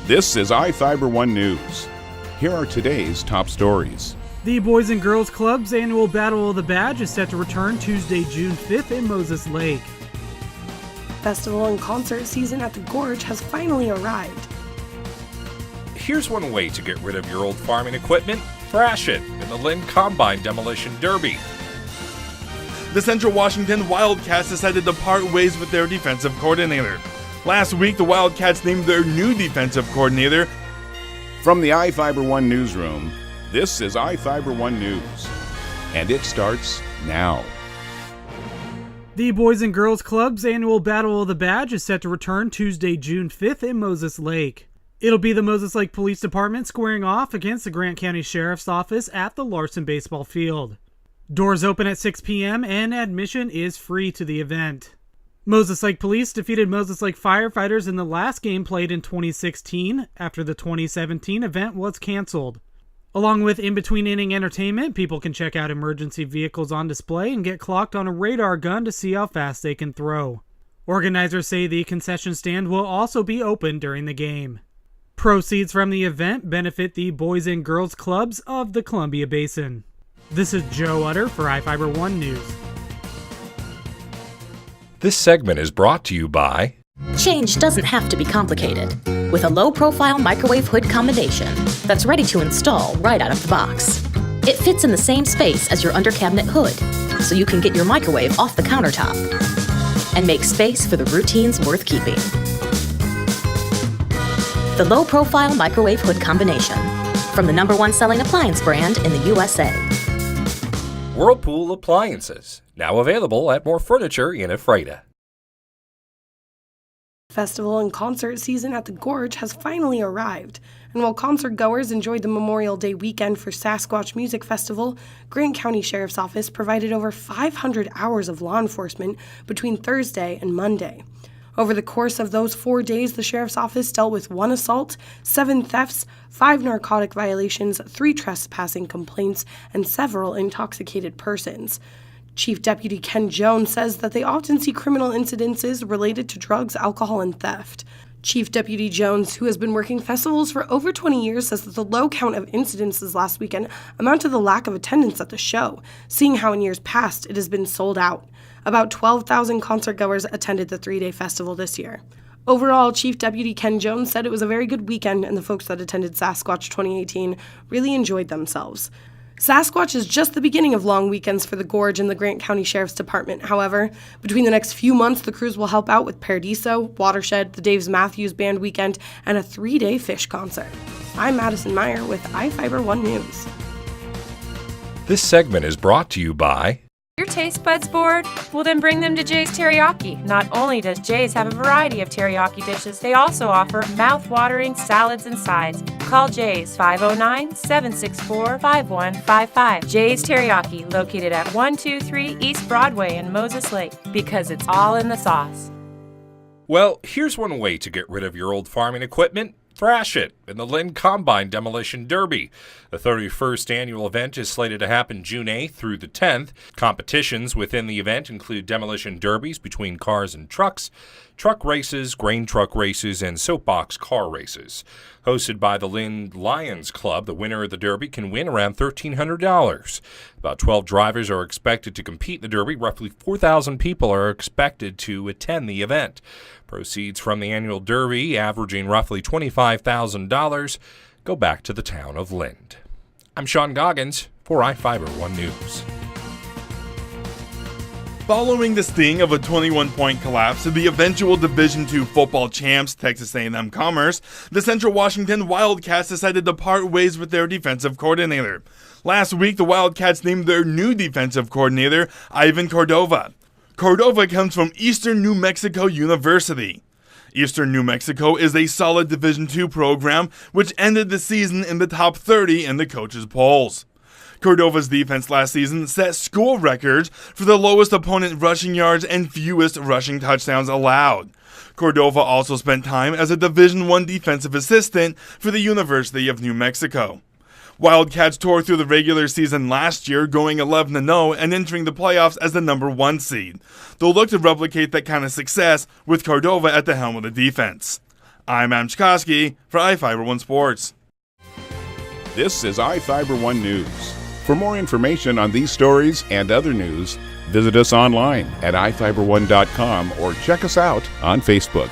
This is iFIBER 1 News. Here are today's top stories. The Boys and Girls Club's annual Battle of the Badge is set to return Tuesday, June 5th in Moses Lake. Festival and concert season at the Gorge has finally arrived. Here's one way to get rid of your old farming equipment. Thrash it in the Lynn Combine Demolition Derby. The Central Washington Wildcats decided to part ways with their defensive coordinator. Last week, the Wildcats named their new defensive coordinator. From the iFIBER 1 newsroom, this is iFIBER 1 News. And it starts now. The Boys and Girls Club's annual Battle of the Badge is set to return Tuesday, June 5th in Moses Lake. It'll be the Moses Lake Police Department squaring off against the Grant County Sheriff's Office at the Larson Baseball Field. Doors open at 6 p.m. and admission is free to the event. Moses Lake Police defeated Moses Lake firefighters in the last game played in 2016 after the 2017 event was canceled. Along with in-between inning entertainment, people can check out emergency vehicles on display and get clocked on a radar gun to see how fast they can throw. Organizers say the concession stand will also be open during the game. Proceeds from the event benefit the Boys and Girls Clubs of the Columbia Basin. This is Joe Utter for iFIBER 1 News. This segment is brought to you by Change doesn't have to be complicated. With a low-profile microwave hood combination that's ready to install right out of the box. It fits in the same space as your under-cabinet hood, so you can get your microwave off the countertop and make space for the routines worth keeping. The low-profile microwave hood combination from the #1 selling appliance brand in the USA. Whirlpool Appliances, now available at more furniture in Ephrata. Festival and concert season at the Gorge has finally arrived, and while concert goers enjoyed the Memorial Day weekend for Sasquatch Music Festival, Grant County Sheriff's Office provided over 500 hours of law enforcement between Thursday and Monday. Over the course of those 4 days, the Sheriff's Office dealt with 1 assault, 7 thefts, 5 narcotic violations, 3 trespassing complaints, and several intoxicated persons. Chief Deputy Ken Jones says that they often see criminal incidences related to drugs, alcohol, and theft. Chief Deputy Jones, who has been working festivals for over 20 years, says that the low count of incidences last weekend amount to the lack of attendance at the show, seeing how in years past it has been sold out. About 12,000 concertgoers attended the 3-day festival this year. Overall, Chief Deputy Ken Jones said it was a very good weekend and the folks that attended Sasquatch 2018 really enjoyed themselves. Sasquatch is just the beginning of long weekends for the Gorge and the Grant County Sheriff's Department. However, between the next few months, the crews will help out with Paradiso, Watershed, the Daves Matthews Band Weekend, and a 3-day fish concert. I'm Madison Meyer with iFIBER 1 News. This segment is brought to you by Your taste buds bored? Well, then bring them to Jay's Teriyaki. Not only does Jay's have a variety of teriyaki dishes, they also offer mouth-watering salads and sides. Call Jay's 509-764-5155. Jay's Teriyaki, located at 123 East Broadway in Moses Lake, because it's all in the sauce. Well, here's one way to get rid of your old farming equipment. Thrash it in the Lynn Combine Demolition Derby. The 31st annual event is slated to happen June 8th through the 10th. Competitions within the event include demolition derbies between cars and trucks, truck races, grain truck races, and soapbox car races. Hosted by the Lynn Lions Club, the winner of the derby can win around $1,300. About 12 drivers are expected to compete in the derby. Roughly 4,000 people are expected to attend the event. Proceeds from the annual derby, averaging roughly $25,000, go back to the town of Lynn. I'm Sean Goggins for iFIBER 1 News. Following the sting of a 21-point collapse to the eventual Division II football champs, Texas A&M Commerce, the Central Washington Wildcats decided to part ways with their defensive coordinator. Last week, the Wildcats named their new defensive coordinator, Ivan Cordova. Cordova comes from Eastern New Mexico University. Eastern New Mexico is a solid Division II program which ended the season in the top 30 in the coaches' polls. Cordova's defense last season set school records for the lowest opponent rushing yards and fewest rushing touchdowns allowed. Cordova also spent time as a Division I defensive assistant for the University of New Mexico. Wildcats tore through the regular season last year, going 11-0 and entering the playoffs as the number 1 seed. They'll look to replicate that kind of success with Cordova at the helm of the defense. I'm Adam Chikoski for iFIBER 1 Sports. This is iFIBER 1 News. For more information on these stories and other news, visit us online at ifiber1.com or check us out on Facebook.